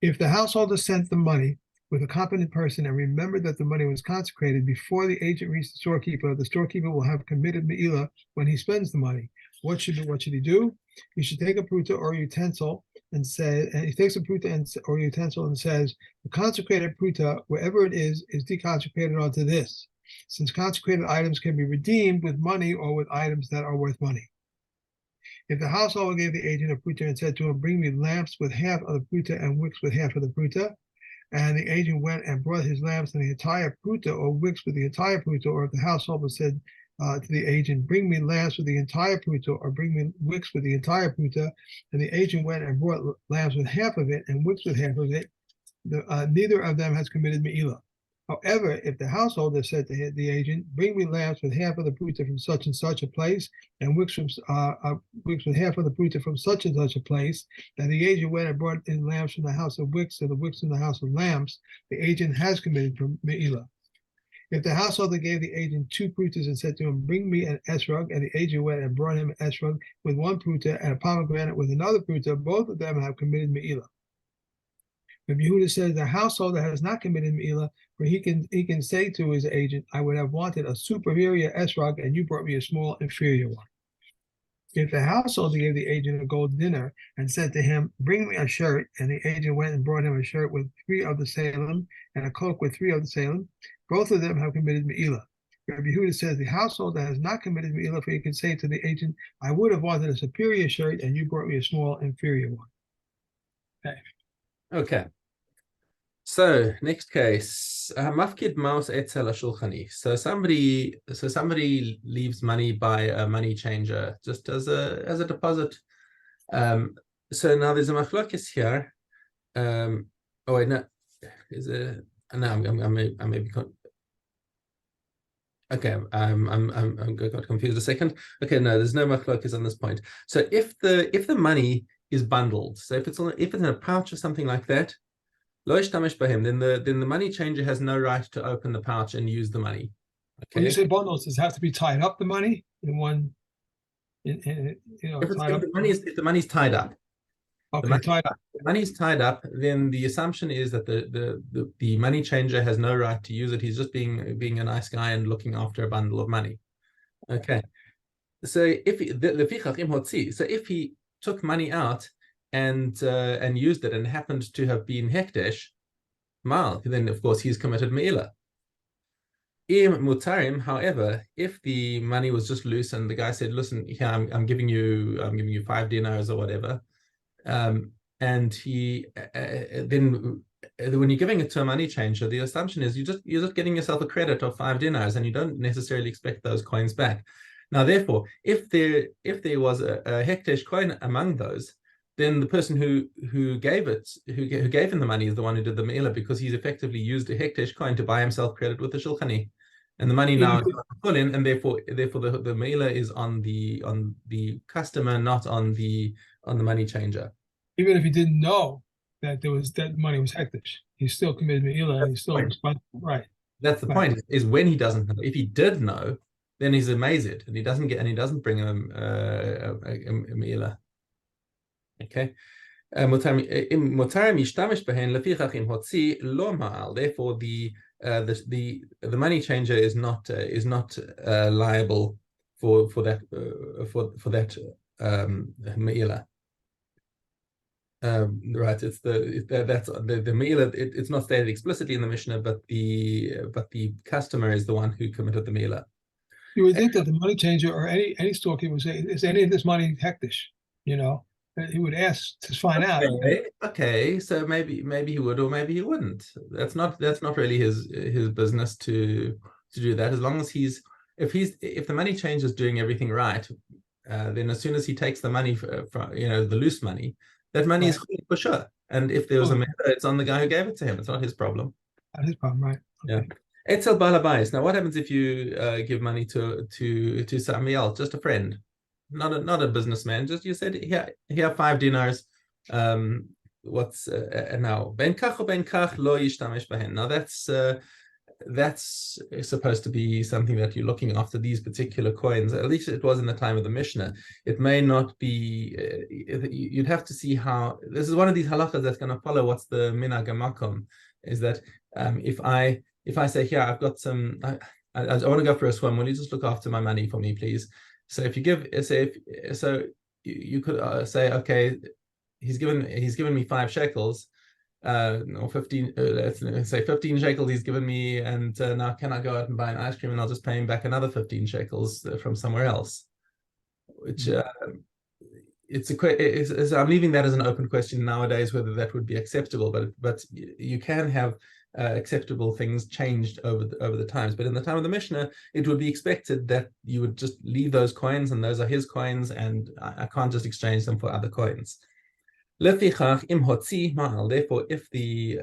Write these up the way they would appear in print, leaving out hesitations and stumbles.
If the householder sent the money with a competent person and remembered that the money was consecrated before the agent reached the storekeeper will have committed Meila when he spends the money. What should he do? He should take a pruta or utensil and he takes a pruta or utensil and says, the consecrated pruta, wherever it is deconsecrated onto this, since consecrated items can be redeemed with money or with items that are worth money. If the householder gave the agent a pruta and said to him, bring me lamps with half of the pruta and wicks with half of the pruta, and the agent went and brought his lamps and the entire pruta or wicks with the entire pruta, or if the householder said to the agent, bring me lamps with the entire pruta or bring me wicks with the entire pruta, and the agent went and brought lamps with half of it and wicks with half of it, neither of them has committed Meila. However, if the householder said to the agent, bring me lamps with half of the pruta from such and such a place, and wicks with half of the pruta from such and such a place, and the agent went and brought in lamps from the house of wicks and the wicks in the house of lamps, the agent has committed Meila. If the householder gave the agent 2 prutas and said to him, bring me an esrog, and the agent went and brought him an esrog with 1 pruta and a pomegranate with another pruta, both of them have committed Meila. Rabbi Yehuda says the householder has not committed Meila, for he can say to his agent, I would have wanted a superior esrog, and you brought me a small inferior one. If the householder gave the agent a gold dinner and said to him, bring me a shirt, and the agent went and brought him a shirt with 3 of the salem and a cloak with 3 of the salem, both of them have committed Meila. Rabbi Yehuda says the householder has not committed Meila, for he can say to the agent, I would have wanted a superior shirt, and you brought me a small inferior one. Okay. So next case, mafkid maus etzel shulchani. So somebody leaves money by a money changer just as a deposit. So now there's a machlokes here. Oh wait, no, I may be okay. I'm got confused a second. Okay, no, there's no machlokes on this point. So if the money is bundled, so if it's in a pouch or something like that, lo yishtamesh bahem, then the money changer has no right to open the pouch and use the money. Okay. When you say bundles, does it have to be tied up, the money in one? If the money's tied up. Okay, tied up. The money's tied up, then the assumption is that the money changer has no right to use it. He's just being a nice guy and looking after a bundle of money. Okay. So if he took money out and used it and happened to have been hekdesh mal, then of course he's committed meila. Im mutarim, however, if the money was just loose and the guy said, listen, here I'm giving you 5 dinars or whatever, and he then when you're giving it to a money changer, the assumption is you're just getting yourself a credit of 5 dinars, and you don't necessarily expect those coins back. Now, therefore, if there was a hekdesh coin among those, then the person who gave him the money is the one who did the meila, because he's effectively used a hekdesh coin to buy himself credit with the shulchani, and the money now is full in, and therefore the meila is on the customer, not on the money changer. Even if he didn't know that that money was hekdesh, he still committed meila, and he's still responsible. Right. That's the point. Is when he doesn't know. If he did know, then he's amazed, and he doesn't bring him a meila. Okay. Therefore, the money changer is not liable for that meila. Right. It's that's the meila. It's not stated explicitly in the Mishnah, but the customer is the one who committed the meila. You would think that the money changer or any storekeeper would say, is any of this money hekdesh? He would ask to find out. Okay, so maybe he would, or maybe he wouldn't. That's not really his business to do that. As long as if the money changer is doing everything right, then as soon as he takes the money from the loose money, that money is for sure. And if there was a matter, it's on the guy who gave it to him. It's not his problem. Not his problem, right? Okay. Yeah. Etzel balabais. Now, what happens if you give money to somebody else, just a friend? Not a businessman. Just you said here 5 dinars. What's now ben kach o ben kach lo yishtamesh bahen. Now that's that's supposed to be something that you're looking after, these particular coins. At least it was in the time of the Mishnah. It may not be, you'd have to see how, this is one of these halachas that's going to follow what's the minhag makom, is that if I say, here, I've got some, I want to go for a swim, will you just look after my money for me, please? So if you give, you could say, okay, he's given me 5 shekels, or 15, let's say 15 shekels he's given me, and now can I go out and buy an ice cream, and I'll just pay him back another 15 shekels from somewhere else, which I'm leaving that as an open question nowadays, whether that would be acceptable, but you can have acceptable things changed over the times. But in the time of the Mishnah, it would be expected that you would just leave those coins, and those are his coins, and I can't just exchange them for other coins. Therefore, if the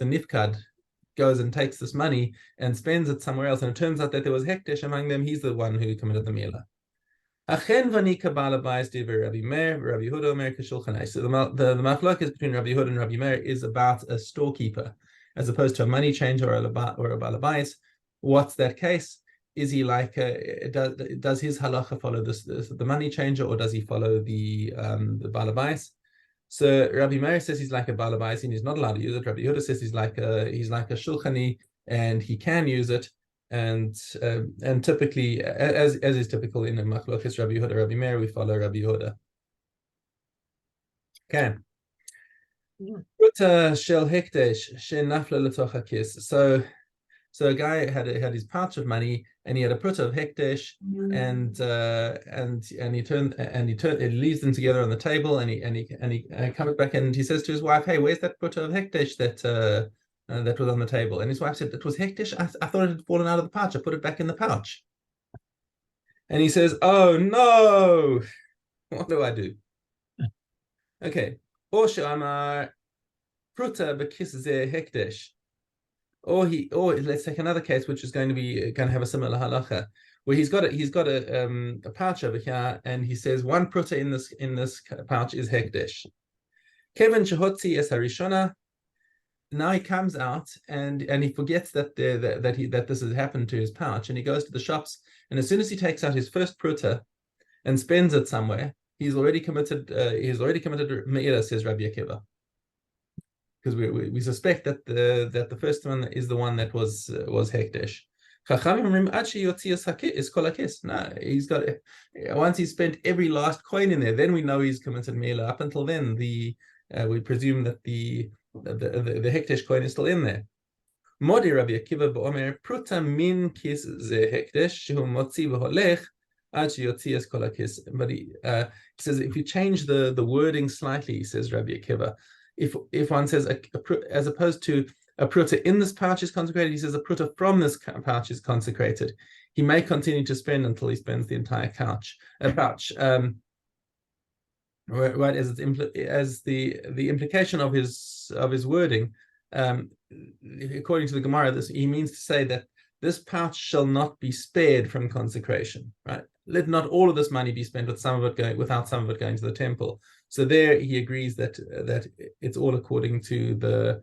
nifkad goes and takes this money and spends it somewhere else, and it turns out that there was hekdesh among them, he's the one who committed the Meila. So the machlokes between Rabbi Yehuda and Rabbi Meir is about a storekeeper, as opposed to a money changer or a balabais. What's that case? Is he like does his halacha follow the money changer, or does he follow the balabais? So Rabbi Meir says he's like a balabais and he's not allowed to use it. Rabbi Yehuda says he's like a shulchani and he can use it. And typically, as is typical in a machlokes Rabbi Yehuda, Rabbi Meir, we follow Rabbi Yehuda. Okay. Shel hekdesh shenafla letoch hakis. So a guy had his pouch of money, and he had a prut of hekdesh, and he leaves them together on the table, and he comes back and he says to his wife, "Hey, where's that prut of hekdesh that was on the table?" And his wife said, "That was hekdesh. I thought it had fallen out of the pouch. I put it back in the pouch." And he says, "Oh no, what do I do?" Okay, or shamar pruta bekis ze hekdesh. Or let's take another case, which is going to have a similar halacha, where he's got a pouch over here, and he says one pruta in this pouch is hekdesh. Kevin shehotzi es harishona. Now he comes out and he forgets that this has happened to his pouch, and he goes to the shops, and as soon as he takes out his first pruta and spends it somewhere, he's already committed meila, says Rabbi Akiva. Because we suspect that the first one is the one that was hekdesh. No, he's got, once he's spent every last coin in there, then we know he's committed meila. Up until then, we presume that the hekdesh coin is still in there. Modi Rabbi Akiva b'omer pruta min kis ze hekdesh shehu motzi v'holech ad sheyotzi es kol hakis. But he says if you change the wording slightly, he says Rabbi Akiva, if one says as opposed to a pruta in this pouch is consecrated, he says a pruta from this pouch is consecrated. He may continue to spend until he spends the entire pouch. Right, as the implication of his wording, according to the Gemara, he means to say that this pouch shall not be spared from consecration. Right, let not all of this money be spent with some of it going to the temple. So there he agrees that it's all according to the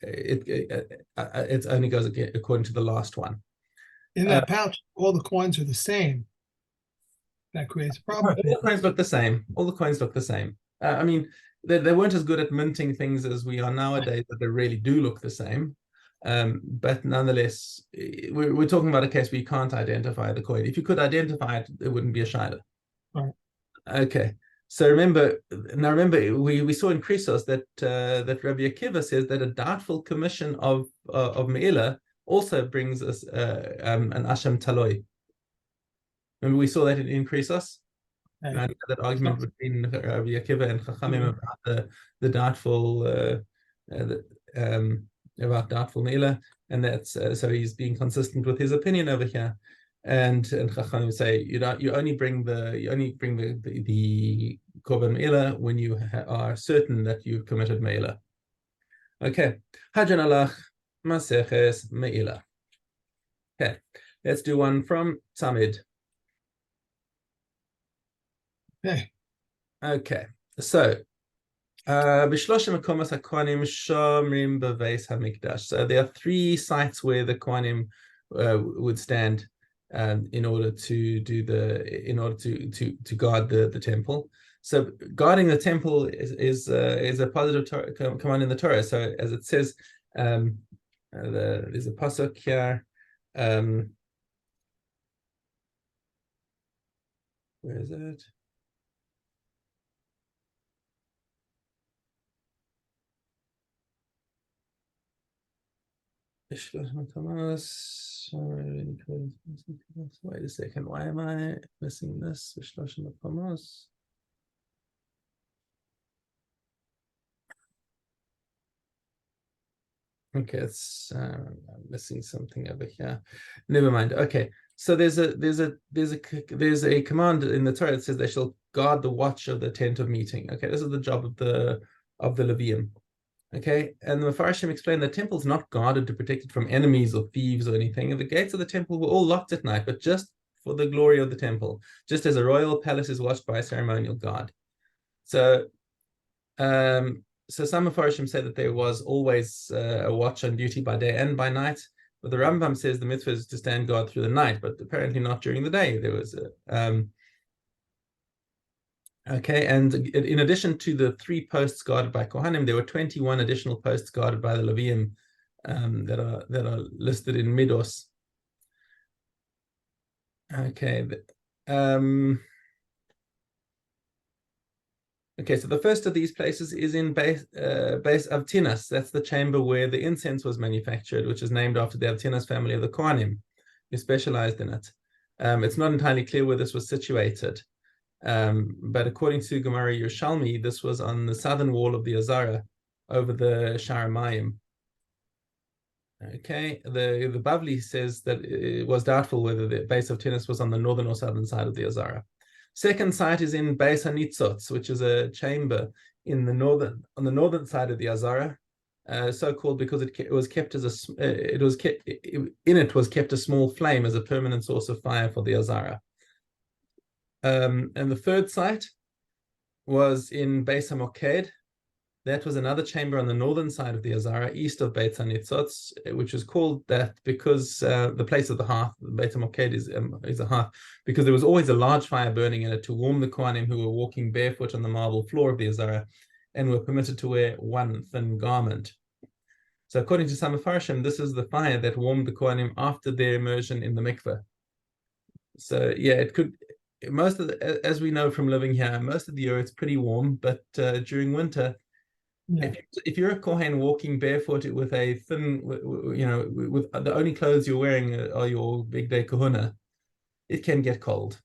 it only goes according to the last one. In that pouch, all the coins are the same. That creates a problem. All the coins look the same. I mean, they weren't as good at minting things as we are nowadays, that they really do look the same. But nonetheless, we're talking about a case where you can't identify the coin. If you could identify it, it wouldn't be a shaila. Right. Okay. So remember, we saw in Chrysos that Rabbi Akiva says that a doubtful commission of Meila also brings us an Asham Taloi. Remember, we saw that in Chrysos? Right. That argument between Rabbi Akiva and Chachamim about the doubtful about doubtful Meila, and that's so he's being consistent with his opinion over here. And Chachamim say you only bring the korban meila when you are certain that you've committed meila. Okay, Hajan alach maseches meila. Okay, let's do one from Tamid. Okay, so B'shloshim makomos haKohanim shomrim b'veis hamikdash. So there are 3 sites where the Kohanim would stand in order to guard the temple. So guarding the temple is a positive command in the Torah. So as it says, there's a pasuk here. Where is it? Wait a second, why am I missing this? Okay, it's I'm missing something over here. Never mind. Okay, so there's a command in the Torah that says they shall guard the watch of the tent of meeting. Okay, this is the job of the Levium. Okay, and the Mefarshim explained the temple's not guarded to protect it from enemies or thieves or anything. And the gates of the temple were all locked at night, but just for the glory of the temple, just as a royal palace is watched by a ceremonial guard. So, some Mefarshim say that there was always a watch on duty by day and by night. But the Rambam says the mitzvah is to stand guard through the night, but apparently not during the day. There was okay, and in addition to the 3 posts guarded by Kohanim, there were 21 additional posts guarded by the Levium that are listed in Midos. Okay, okay, so the first of these places is in Beis Avtinas. That's the chamber where the incense was manufactured, which is named after the Avtinas family of the Kohanim, who specialized in it. It's not entirely clear where this was situated. But according to Gemara Yerushalmi, this was on the southern wall of the Azara, over the Sharamayim. Okay, the Bavli says that it was doubtful whether the base of Tennis was on the northern or southern side of the Azara. Second site is in Beis HaNitzotz, which is a chamber on the northern side of the Azara, so called because it was kept as a small flame as a permanent source of fire for the Azara. And the third site was in Beis HaMoked. That was another chamber on the northern side of the Azara, east of Beit HaNitzotz, which is called that because the place of the hearth, Beit HaMoked is a hearth, because there was always a large fire burning in it to warm the Kohanim who were walking barefoot on the marble floor of the Azara and were permitted to wear one thin garment. So according to some Mefarshim, this is the fire that warmed the Kohanim after their immersion in the mikveh. So yeah, it could... as we know from living here, most of the year it's pretty warm, but during winter, if you're a Kohen walking barefoot with a thin, with the only clothes you're wearing are your big day kahuna, it can get cold.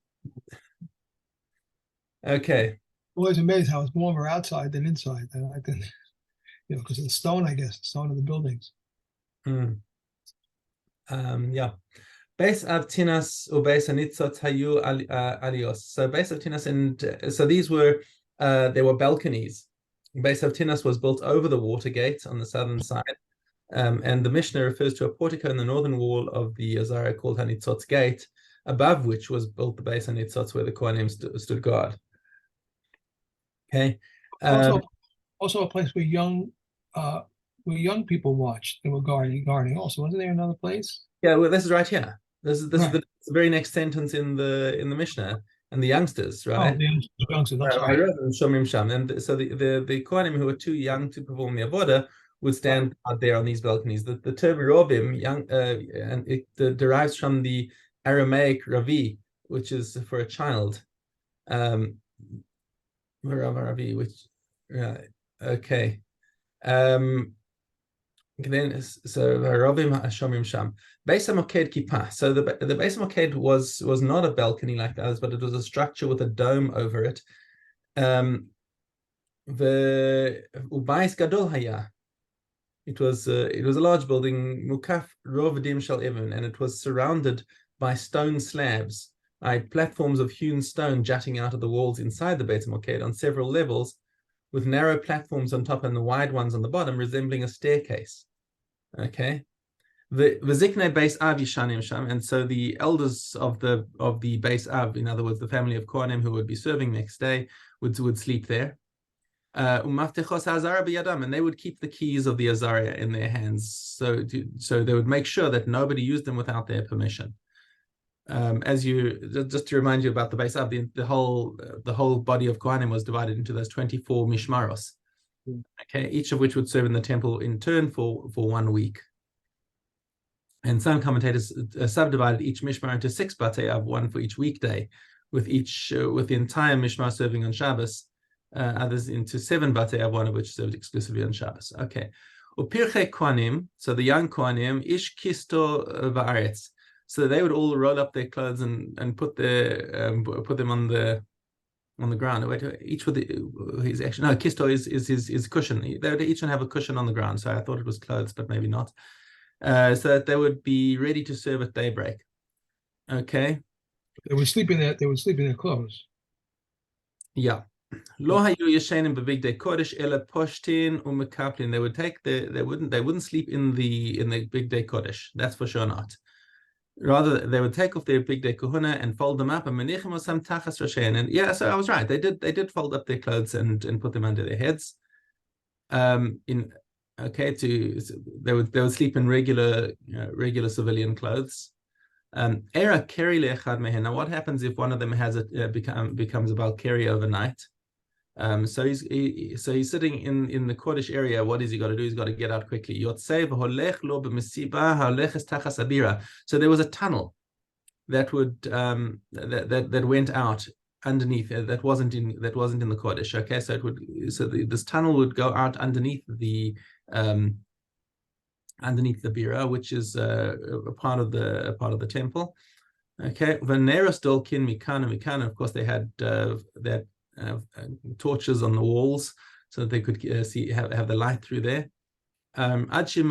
Okay. Always amazed how it's warmer outside than inside. Because of the stone, I guess, the stone of the buildings. Yeah. Beis Avtinas or Beis HaNitzotz hayu alios. So Beis Avtinas, and so these were there were balconies. Beis Avtinas was built over the water gate on the southern side, and the Mishna refers to a portico in the northern wall of the Azara called HaNitzotz Gate, above which was built the Beis HaNitzotz where the Kohanim stood guard. Okay. Also a place where young people watched. They were guarding. Also, wasn't there another place? Yeah, well, this is right here. This is the very next sentence in the Mishnah, and the youngsters, right? Oh, the youngsters. I'm sorry. And so the Kohanim who were too young to perform the avoda would stand out there on these balconies. The term Rovim, and it derives from the Aramaic Ravi, which is for a child. Ravi, which okay. Then so Rovim Hashomim Sham. Beis HaMoked Kippah. So the Beis HaMoked was not a balcony like the others, but it was a structure with a dome over it. The Ubais Gadol Haya. It was a large building, Mukaf Rovadim Shal Even, and it was surrounded by stone slabs, platforms of hewn stone jutting out of the walls inside the Beis HaMoked on several levels, with narrow platforms on top and the wide ones on the bottom, resembling a staircase. Okay, the Ziknei Beis Av Yishanim Sham, and so the elders of the Beis Av, in other words, the family of Kohanim who would be serving next day, would sleep there. And they would keep the keys of the Azaria in their hands, so they would make sure that nobody used them without their permission. As you just to remind you about the base of the whole body of Kohanim was divided into those 24 mishmaros, okay, each of which would serve in the temple in turn for 1 week. And some commentators subdivided each mishmar into 6 batei av, one for each weekday, with the entire mishmar serving on Shabbos. Others into 7 batei av, one of which served exclusively on Shabbos. Okay. Upirche Kohanim, so the young Kohanim, ish kisto va'aretz. So they would all roll up their clothes and put them on the ground. Wait, each with his action. No, kisto is his cushion. They would each have a cushion on the ground. So I thought it was clothes, but maybe not. So that they would be ready to serve at daybreak. Okay. They would sleep in their clothes. Yeah. Lo hayu yeshenim b'bigdei kodesh ela poshtin umekaplin. They would take they wouldn't sleep in the bigdei kodesh. That's for sure not. Rather, they would take off their bigdei kahuna and fold them up and menichem osam tachas roshein. And yeah, so I was right. They did fold up their clothes and put them under their heads. They would sleep in regular civilian clothes. Era keri le'echad mehen. Now, what happens if one of them has becomes a balkeri overnight? So he's sitting in the Kodesh area. What has he got to do? He's got to get out quickly. So there was a tunnel that would that went out underneath, that wasn't in the Kodesh. Okay, so this tunnel would go out underneath the bira, which is a part of the temple. Okay, Veneros dolkin mikana. Of course, they had that. Torches on the walls so that they could have the light through there. And they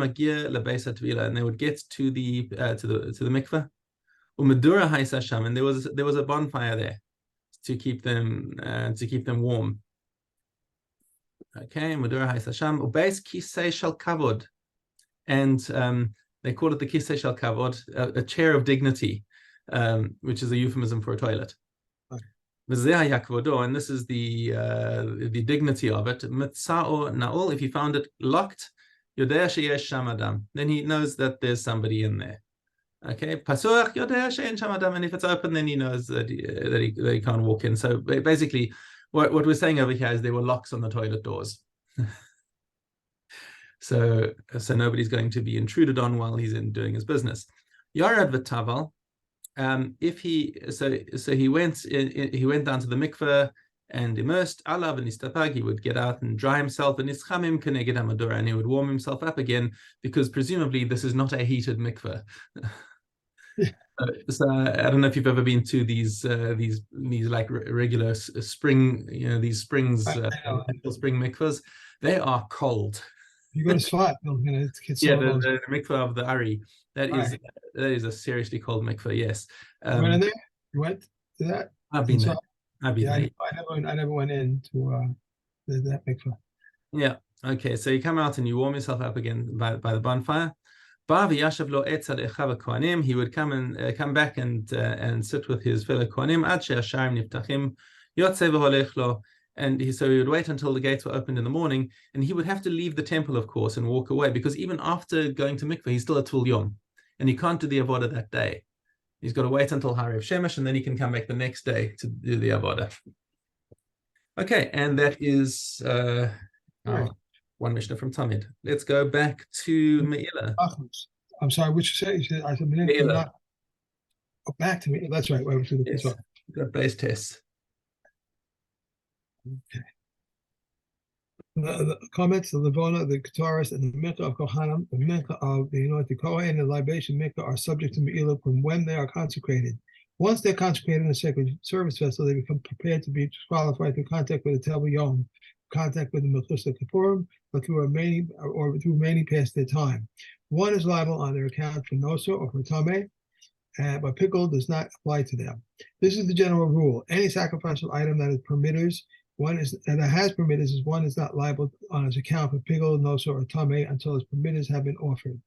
would get to the mikveh. Umedura haisasham, and there was a bonfire there to keep them warm. Okay, Umedura haisasham. Ubeis kisei shel kavod, and they call it the kisei shel kavod, a chair of dignity, which is a euphemism for a toilet. And this is the dignity of it. If he found it locked, then he knows that there's somebody in there. Okay, and if it's open, then he knows that he can't walk in. So basically, what we're saying over here is there were locks on the toilet doors. So nobody's going to be intruded on while he's doing his business. Yarad v'taval. If he went down to the mikveh and immersed alav and istapag, he would get out and dry himself and ischamim keneged hamadura, and he would warm himself up again, because presumably this is not a heated mikveh. So I don't know if you've ever been to these like regular spring, these springs, spring mikvahs. They are cold. You go to Svat, the mikveh of the Ari. That is a seriously cold mikveh. Yes. You went in there? You went to that? I've been there. I never went into that mikveh. Yeah. Okay. So you come out and you warm yourself up again by the bonfire. He would come back and sit with his fellow kohanim. So he would wait until the gates were opened in the morning, and he would have to leave the temple, of course, and walk away, because even after going to mikveh, he's still a tul yom, and he can't do the avodah that day. He's got to wait until Harev Shemesh, and then he can come back the next day to do the avodah. Okay, and that is one Mishnah from Tamid. Let's go back to Meila. I'm sorry, which you said? You said I said Meila. Oh, back to Meila. That's right. Yes. Got base tests. Okay. The comments, the Levona, the Kataris, and the Mikvah of Kohanim, the Mikvah of the anointed Kohen, and the libation Mikvah are subject to Meila from when they are consecrated. Once they're consecrated in a sacred service vessel, they become prepared to be disqualified through contact with the Tel Yom, contact with the Mechusa Kippurim, or through remaining past their time. One is liable on their account for Nosa or for Tameh, but pickle does not apply to them. This is the general rule. Any sacrificial item that is permitters, one is not liable on his account for pickle, Nosa, or Tameh until his permitters have been offered.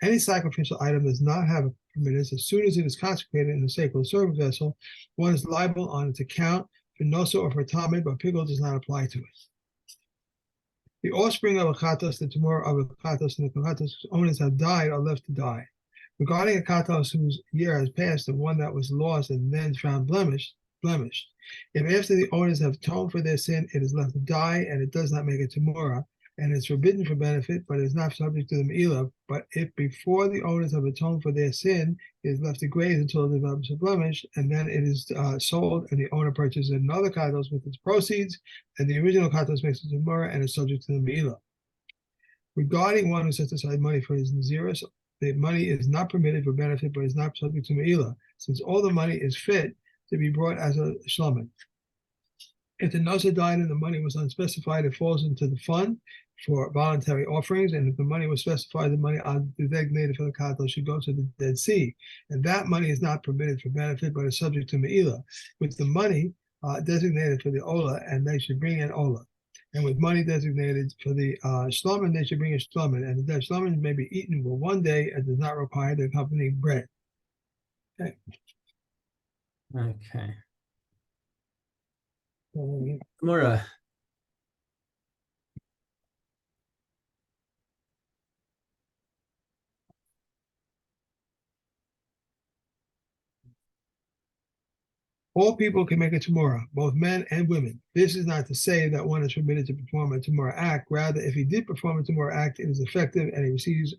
Any sacrificial item does not have a permitters. As soon as it is consecrated in the sacred service vessel, one is liable on its account for Nosa or for Tameh, but pickle does not apply to it. The offspring of a katos, the tomorrow of a katos, and the katos whose owners have died are left to die. Regarding a katos whose year has passed and one that was lost and then found blemished, if after the owners have atoned for their sin, it is left to die and it does not make a tamora, and it's forbidden for benefit, but is not subject to the Meila. But if before the owners have atoned for their sin, it is left to graze until it develops a blemish, and then it is sold, and the owner purchases another katos with its proceeds, and the original katos makes a tamora and is subject to the Meila. Regarding one who sets aside money for his nazirus, the money is not permitted for benefit, but is not subject to Meila, since all the money is fit to be brought as a shlomen. If the nazir died and the money was unspecified, it falls into the fund for voluntary offerings, and if the money was specified, the money designated for the katos should go to the Dead Sea, and that money is not permitted for benefit, but is subject to Meila, with the money designated for the ola, and they should bring an ola. And with money designated for the shlomen, they should bring a shlomen, and the dead shlomen may be eaten for one day and does not require the accompanying bread. Okay. Okay. Tamora. All people can make a tamora, both men and women. This is not to say that one is permitted to perform a tamora act. Rather, if he did perform a tamora act, it is effective and he receives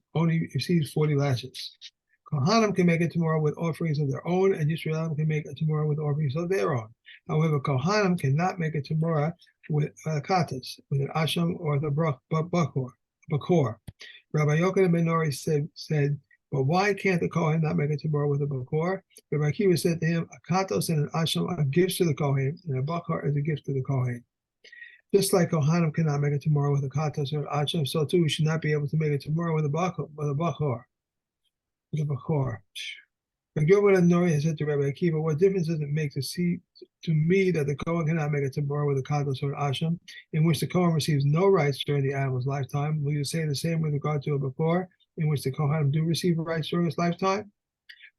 40 lashes. Kohanim can make a tamora with offerings of their own, and Yisraelim can make a tamora with offerings of their own. However, Kohanim cannot make a tamora with katas, with an asham or the bakor. Rabbi Yochanan ben Nori said, but why can't the Kohen not make a tamora with a bakor? Rabbi Akiva said to him, a katos and an asham are gifts to the Kohen, and a bakor is a gift to the Kohen. Just like Kohanim cannot make a tamora with a katos or an asham, so too we should not be able to make a tamora with a bakor. With a bakor. Rabbi Yochanan ben Nori said to Rabbi Akiva, what difference does it make to me that the Kohen cannot make a tamora with a katos or an asham, in which the Kohen receives no rights during the animal's lifetime? Will you say the same with regard to a bakor, in which the Kohanim do receive rights during his lifetime?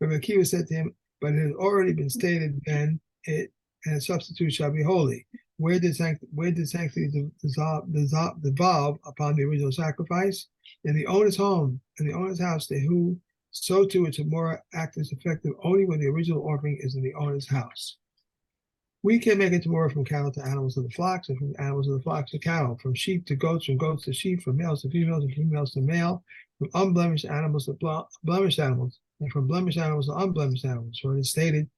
Rabbi Akiva said to him, but it has already been stated then, and a substitute shall be holy. Where did sanctity devolve upon the original sacrifice? In the owner's home, in the owner's house, so too a tamora act is effective only when the original offering is in the owner's house. We can make a tamora from cattle to animals of the flocks, and from animals of the flocks to cattle, from sheep to goats, from goats to sheep, from males to females, and females to male, from unblemished animals to blemished animals, and from blemished animals to unblemished animals. For it is stated,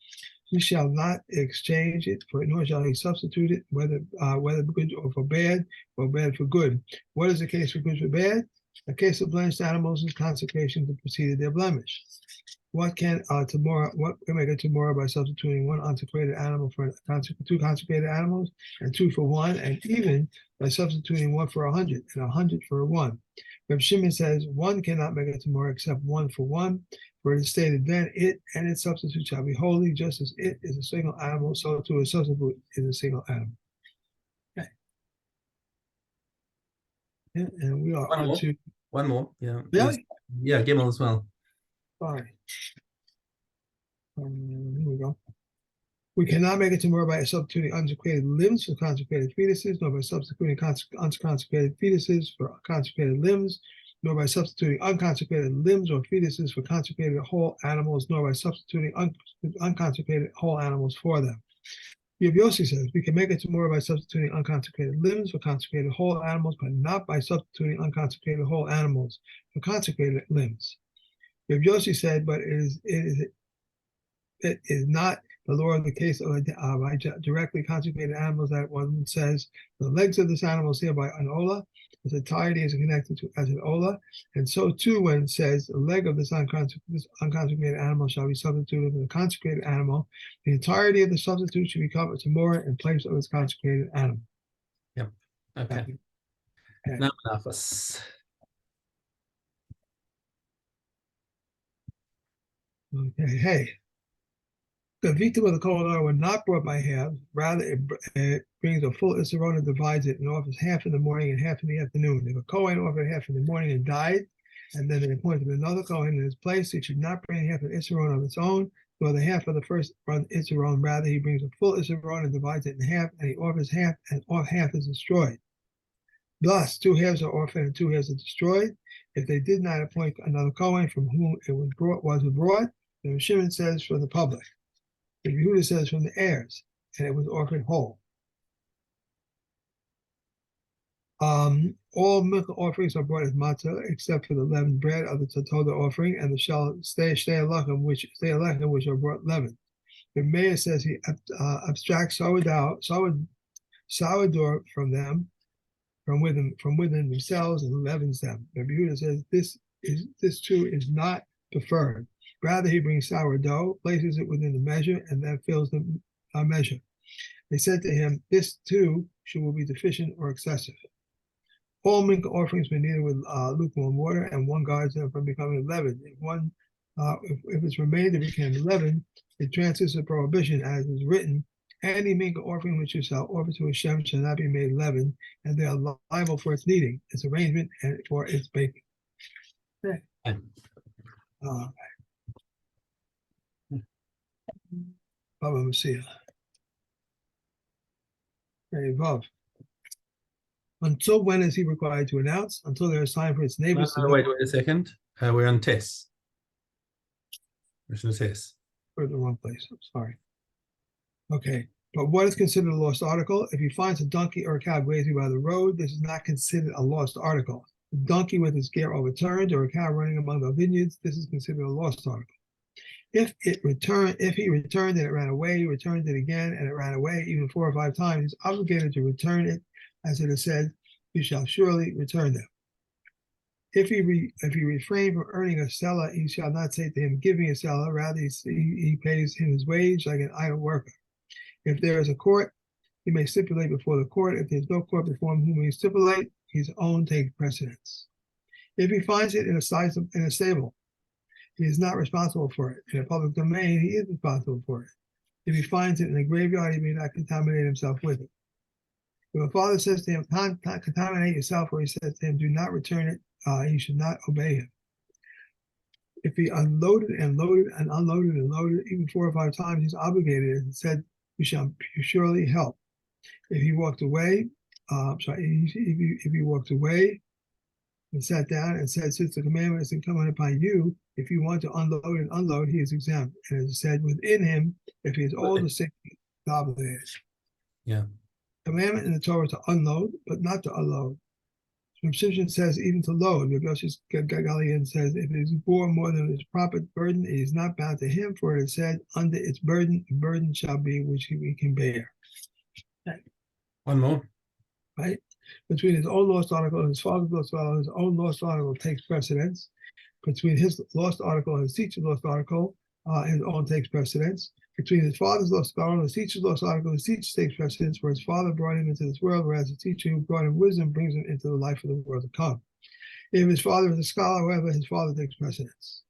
he shall not exchange it, nor shall he substitute it, whether good or for bad for good. What is the case for good for bad? A case of blemished animals is consecration to precede their blemish. What can make a tamora by substituting one unconsecrated animal for two consecrated animals, and two for one, and even by substituting one for 100 and 100 for one? Reb Shimon says one cannot make a tamora except one for one, for it is stated then it and its substitute shall be holy, just as it is a single animal, so too a substitute is a single animal. Okay. Yeah, and we are on to one more. Yeah. Really? Yeah, Gimel as well. Fine. Here we go. We cannot make a tamora by substituting unconsecrated limbs for consecrated fetuses, nor by substituting unconsecrated fetuses for consecrated limbs, nor by substituting unconsecrated limbs or fetuses for consecrated whole animals, nor by substituting unconsecrated whole animals for them. Rabbi Yossi says we can make a tamora by substituting unconsecrated limbs for consecrated whole animals, but not by substituting unconsecrated whole animals for consecrated limbs. Rabbi Yossi said, but it is not the law of the case of directly consecrated animals that one says the legs of this animal is hereby an ola, its entirety is connected to as an ola, and so too when it says the leg of this unconsecrated animal shall be substituted with a consecrated animal, the entirety of the substitute should become a tamora in place of its consecrated animal. Yep. Okay. Now Nafas. Okay. Hey. The victim of the Kohen were not brought by halves. Rather, it brings a full Isserona and divides it and offers half in the morning and half in the afternoon. If a Kohen offered half in the morning and died, and then they appointed another Kohen in his place, it should not bring half an Isserona of its own, nor the half of the first run Isserona. Rather, he brings a full Isserona and divides it in half, and he offers half, and half is destroyed. Thus, 2 halves are offered and 2 halves are destroyed. If they did not appoint another Kohen from whom it was brought, then Shimon says from the public. The Yehuda says from the heirs, and it was offered whole. All milk offerings are brought as matzah, except for the leavened bread of the Totoda offering and the shtei lechem, which are brought leavened. The Meila says he abstracts sourdough from them, from within themselves, and leavens them. The Yehuda says this too is not preferred. Rather, he brings sourdough, places it within the measure, and then fills the measure. They said to him, "This too will be deficient or excessive." All milk offerings were kneaded with lukewarm water, and one guards them from becoming leavened. If its remainder became leavened, it transfers a prohibition, as is written, "Any milk offering which you shall offer to Hashem shall not be made leavened," and they are liable for its kneading, its arrangement, and for its baking. Okay. Baba Messiah. Very Vav. Until when is he required to announce? Until there is time for its neighbors to know. Wait a second. We're on Tess. Mishna Tess. We're in the wrong place. I'm sorry. Okay. But what is considered a lost article? If he finds a donkey or a cow grazing by the road, this is not considered a lost article. A donkey with its gear overturned or a cow running among the vineyards, this is considered a lost article. If he returned and it ran away, he returned it again and it ran away even 4 or 5 times, he's obligated to return it, as it is said, "You shall surely return them." If he refrained from earning a seller, he shall not say to him, "Give me a seller." Rather, he pays him his wage like an idle worker. If there is a court, he may stipulate before the court. If there is no court before whom he stipulate, his own takes precedence. If he finds it in a stable, he is not responsible for it. In a public domain, he is responsible for it. If he finds it in a graveyard, he may not contaminate himself with it. If a father says to him, "Contaminate yourself," or he says to him, "Do not return it," he should not obey him. If he unloaded and loaded and unloaded and loaded even 4 or 5 times, he's obligated and said, "You shall surely help." If he walked away, if he walked away and sat down and said, "Since the commandment is incumbent upon you, if you want to unload and unload, he is exempt." And it is said within him, if he is old or sick, he is obligated. Yeah. Commandment in the Torah to unload, but not to unload. Substitution says even to load. Rabbi Galian says, if it is bore more than its proper burden, it is not bound to him, for it is said, "Under its burden, the burden shall be which he can bear." Okay. One more. Right? Between his own lost article and his father's lost article, his own lost article takes precedence. Between his lost article and his teacher's lost article, his own takes precedence. Between his father's lost article and his teacher's lost article, his teacher takes precedence, for his father brought him into this world, whereas the teacher who brought him wisdom brings him into the life of the world to come. If his father is a scholar, however, his father takes precedence.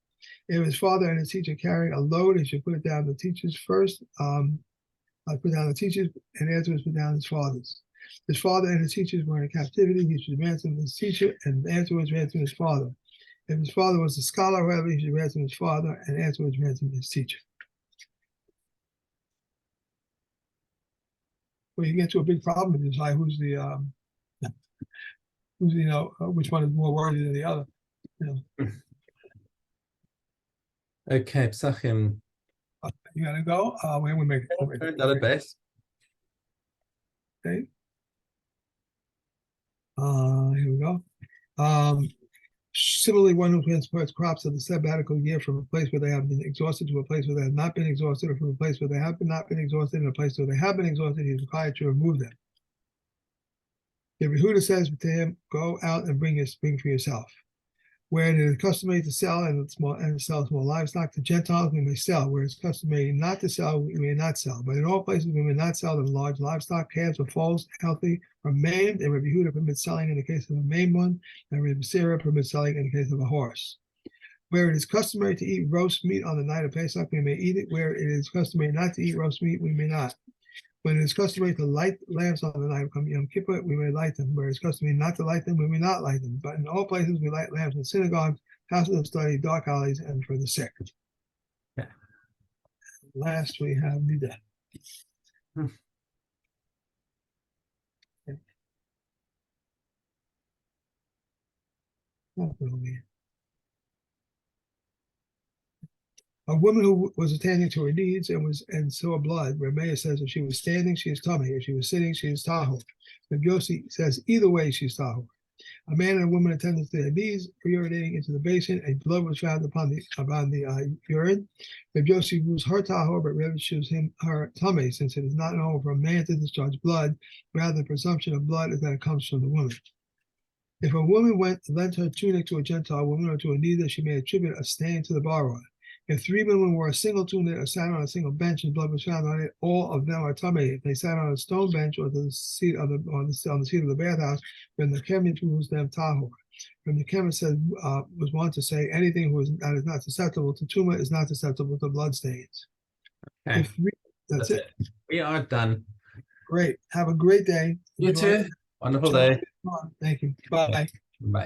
If his father and his teacher carry a load, he should put it down the teacher's first, put down the teacher's, and afterwards put down his father's. His father and his teachers were in captivity, he should ransom his teacher, and afterwards ransom his father. If his father was a scholar, however, he should ransom his father, and afterwards ransom his teacher. Well, you get to a big problem and decide who's which one is more worthy than the other. Okay, Psachim. You gotta go. We'll make it. Done it best. Okay. Here we go. Similarly, one who transports crops of the sabbatical year from a place where they have been exhausted to a place where they have not been exhausted, or from a place where they have not been exhausted and a place where they have been exhausted, he is required to remove them. The Yehuda says to him, "Go out and bring for yourself." Where it is customary to sell and sell small livestock to Gentiles, we may sell. Where it's customary not to sell, we may not sell. But in all places, we may not sell them large livestock, calves or foals, healthy or maimed. And Rabbi Yehuda permits selling in the case of a maimed one, and Rabbi Sarah permits selling in the case of a horse. Where it is customary to eat roast meat on the night of Pesach, we may eat it. Where it is customary not to eat roast meat, we may not. When it is customary to light lamps on the night of Yom Kippur, we may light them. Where it is customary not to light them, we may not light them. But in all places, we light lamps in synagogues, houses of study, dark alleys, and for the sick. Yeah. Last, we have Nida. Definitely. A woman who was attending to her needs and saw blood, where Meila says if she was standing, she is tummy. If she was sitting, she is tahu. But Yossi says either way, she's tahu. A man and a woman attended to their needs, urinating into the basin. A blood was found upon the urine. If Yossi was her tahu, but rather choose him her tummy, since it is not normal for a man to discharge blood. Rather, the presumption of blood is that it comes from the woman. If a woman lent her tunic to a Gentile woman or to a neither, she may attribute a stain to the borrower. If 3 women wore a single tunic or sat on a single bench and blood was found on it, all of them are tamid. If they sat on a stone bench or the seat of on the seat of the bathhouse, then the kemet rules them tahor. And the kemet said was one to say anything that is not susceptible to tumah is not susceptible to blood stains. Okay. That's it. We are done. Great. Have a great day. You too. Wonderful day. Thank you. Bye. Bye.